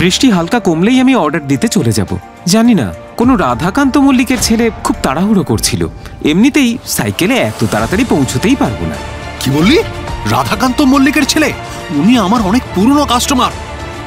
বৃষ্টি হালকা কমলেই আমি অর্ডার দিতে চলে যাব। জানি না, কোনো রাধাকান্ত মল্লিকের ছেলে খুব তাড়াহুড়ো করছিল। এমনিতেই সাইকেলে এত তাড়াতাড়ি পৌঁছতেই পারবো না। কি বললি? রাধাকান্ত মল্লিকের ছেলে? উনি আমার অনেক পুরনো কাস্টমার।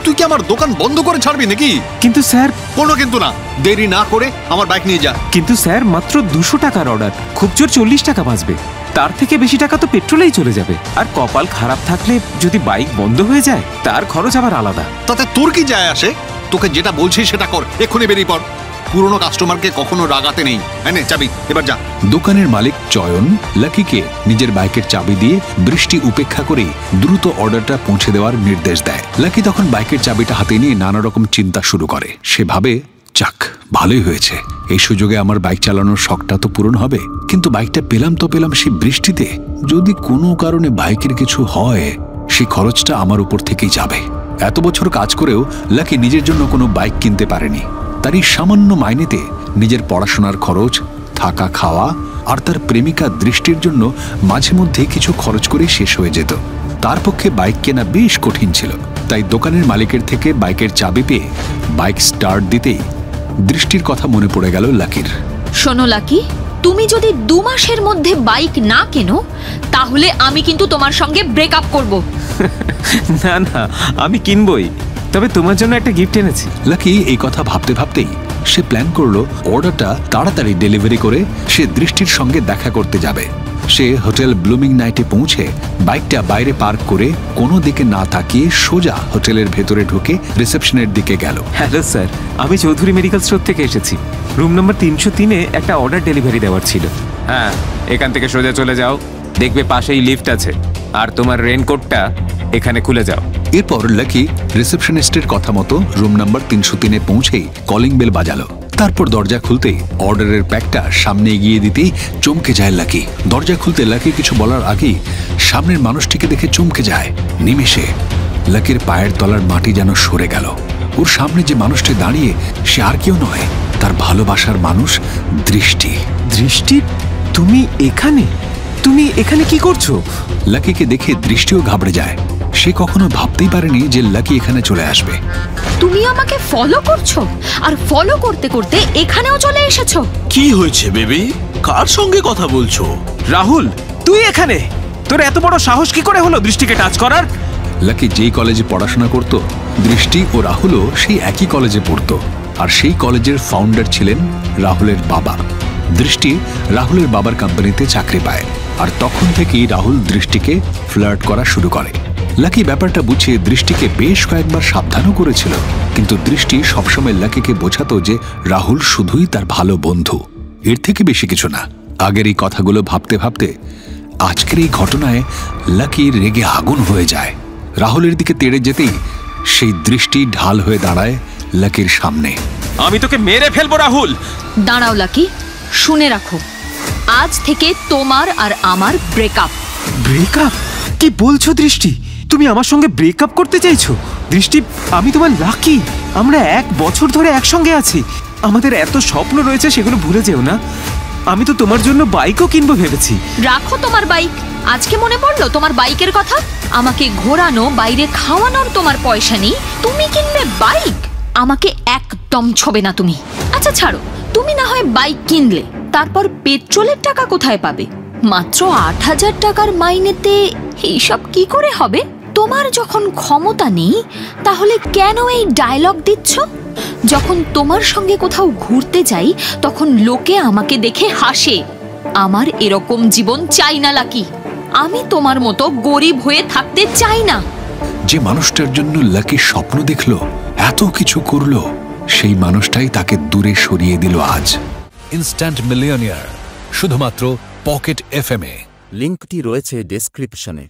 তুই কি আমার দোকান বন্ধ করে ছাড়বি নাকি? কিন্তু স্যার। কোনো কিন্তু না, দেরি না করে আমার বাইক নিয়ে যা। কিন্তু স্যার, মাত্র 200 টাকার অর্ডার, খুব জোর 40 টাকা বাঁচবে। তার থেকে বেশি টাকা তো পেট্রোলেই চলে যাবে। আর কপাল খারাপ থাকলে যদি বাইক বন্ধ হয়ে যায়, তার খরচ আবার আলাদা। তাতে তোর কি যায় আসে? তোকে যেটা বলছি সেটা কর, এক্ষুনি বেরিয়ে পড়। পুরনো কাস্টমারকে কখনো রাগাতে নেই। এনে চাবি, এবার যা। দোকানের মালিক চয়ন লাকিকে নিজের বাইকের চাবি দিয়ে বৃষ্টি উপেক্ষা করে দ্রুত অর্ডারটা পৌঁছে দেওয়ার নির্দেশ দেয়। লাকি তখন বাইকের চাবিটা হাতে নিয়ে নানা রকম চিন্তা শুরু করে। সে ভাবে, যাক, ভালোই হয়েছে, এই সুযোগে আমার বাইক চালানোর শখটা তো পূরণ হবে। কিন্তু বাইকটা পেলাম তো পেলাম সেই বৃষ্টিতে। যদি কোনো কারণে বাইকের কিছু হয়, সেই খরচটা আমার উপর থেকেই যাবে। এত বছর কাজ করেও লাকি নিজের জন্য কোনো বাইক কিনতে পারেনি। তার এই সামান্য মাইনেতে নিজের পড়াশোনার খরচ, থাকা খাওয়া আর তার প্রেমিকা দৃষ্টির জন্য মাঝে মধ্যে কিছু খরচ করে শেষ হয়ে যেত। তার পক্ষে বাইক কেনা বেশ কঠিন ছিল। তাই দোকানের মালিকের থেকে বাইকের চাবি পেয়ে বাইক স্টার্ট দিতেই দৃষ্টির কথা মনে পড়ে গেল লাকির। শোনো লাকি, তুমি যদি 2 মাসের মধ্যে বাইক না কেনো, তাহলে আমি কিন্তু তোমার সঙ্গে ব্রেকআপ করব। না না, আমি কিনবই, তবে তোমার জন্য একটা গিফট এনেছি। লাকি এই কথা ভাবতে ভাবতেই সে প্ল্যান করলো অর্ডারটা তাড়াতাড়ি ডেলিভারি করে সে দৃষ্টির সঙ্গে দেখা করতে যাবে। সে হোটেল ব্লুমিং নাইটে পৌঁছে বাইকটা বাইরে পার্ক করে কোনো দিকে না তাকিয়ে সোজা হোটেলের ভেতরে ঢুকে রিসেপশনের দিকে গেল। হ্যালো স্যার, আমি চৌধুরী মেডিকেল স্টোর থেকে এসেছি। রুম নম্বর 303-এ একটা অর্ডার ডেলিভারি দেওয়ার ছিল। হ্যাঁ, এখান থেকে সোজা চলে যাও, দেখবে পাশেই লিফট আছে, আর তোমার রেনকোটটা এখানে খুলে যাও। এরপর লাকি রিসেপশনিস্টের কথা মতো রুম নাম্বার 303-এ পৌঁছেই কলিং বেল বাজালো। তারপর দরজা খুলতেই অর্ডারের প্যাকটা সামনে এগিয়ে দিতেই চমকে যায় লাকি। দরজা খুলতে লাকি কিছু বলার আগেই সামনের মানুষটিকে দেখে চমকে যায়। নিমেষে লাকির পায়ের তলার মাটি যেন সরে গেল। ওর সামনে যে মানুষটি দাঁড়িয়ে, সে আর কেউ নয়, তার ভালোবাসার মানুষ দৃষ্টি। দৃষ্টি, তুমি এখানে? তুমি এখানে কি করছো? লাকিকে দেখে দৃষ্টিও ঘাবড়ে যায়। সে কখনো ভাবতেই পারেনি যে লাকি এখানে চলে আসবে। তুমি আমাকে ফলো করছো, আর ফলো করতে করতে এখানেও চলে এসেছো। কি হয়েছে বেবি? কার সঙ্গে কথা বলছো? রাহুল, তুই এখানে? তোর এত বড় সাহস কি করে হলো দৃষ্টিকে টাচ করার? লাকি যেই কলেজে পড়াশোনা করত, দৃষ্টি ও রাহুলও সেই একই কলেজে পড়তো। আর সেই কলেজের ফাউন্ডার ছিলেন রাহুলের বাবা। দৃষ্টি রাহুলের বাবার কোম্পানিতে চাকরি পায়, আর তখন থেকেই রাহুল দৃষ্টিকে ফ্লার্ট করা শুরু করে। লাকি ব্যাপারটা বুঝে দৃষ্টিকে বেশ কয়েকবার সাবধানও করেছিল, কিন্তু দৃষ্টি সবসময় লাকিকে বোঝাতো যে রাহুল শুধুই তার ভালো বন্ধু, এর থেকে বেশি কিছু না। আগের এই কথাগুলো ভাবতে ভাবতে আজকের এই ঘটনায় লাকি রেগে আগুন হয়ে যায়। রাহুলের দিকে তেড়ে যেতেই সেই দৃষ্টি ঢাল হয়ে দাঁড়ায় লাকির সামনে। আমি তোকে মেরে ফেলবো রাহুল। দাঁড়াও লাকি, শুনে রাখো, আজ থেকে তোমার আর আমার ব্রেকআপ। ব্রেকআপ? কি বলছো দৃষ্টি? তুমি আমার সঙ্গে ব্রেকআপ করতে চাইছো? দৃষ্টি, আমি তোমার লাকি। আমরা 1 বছর ধরে একসঙ্গে আছি। আমাদের এত স্বপ্ন রয়েছে, সেগুলো ভুলে যেও না। আমি তো তোমার জন্য বাইকও কিনবো ভেবেছি। রাখো তোমার বাইক। আজকে মনে পড়লো তোমার বাইকের কথা। আমাকে ঘোরানো, বাইরে খাওয়ানোর তোমার পয়সা নেই, তুমি কিনবে বাইক? আমাকে একদম ছোবে না তুমি। আচ্ছা ছাড়ো, তুমি না হয় বাইক কিনলে, তারপর পেট্রোলের টাকা কোথায় পাবে? মাত্র 8,000 টাকার মাইনেতে এইসব কি করে হবে? তোমার যখন ক্ষমতা নেই, তাহলে কেন এই ডায়লগ দিচ্ছ? যখন তোমার সঙ্গে কোথাও ঘুরতে যাই, তখন লোকে আমাকে দেখে হাসে। আমার এরকম জীবন চাই না লাকি। আমি তোমার মতো গরিব হয়ে থাকতে চাই না। যে মানুষটার জন্য লাকি স্বপ্ন দেখলো, এত কিছু করলো, সেই মানুষটাই তাকে দূরে সরিয়ে দিল আজ। ইনস্ট্যান্ট মিলিয়নিয়ার, শুধুমাত্র পকেট FM-এ। লিঙ্কটি রয়েছে ডেসক্রিপশনে।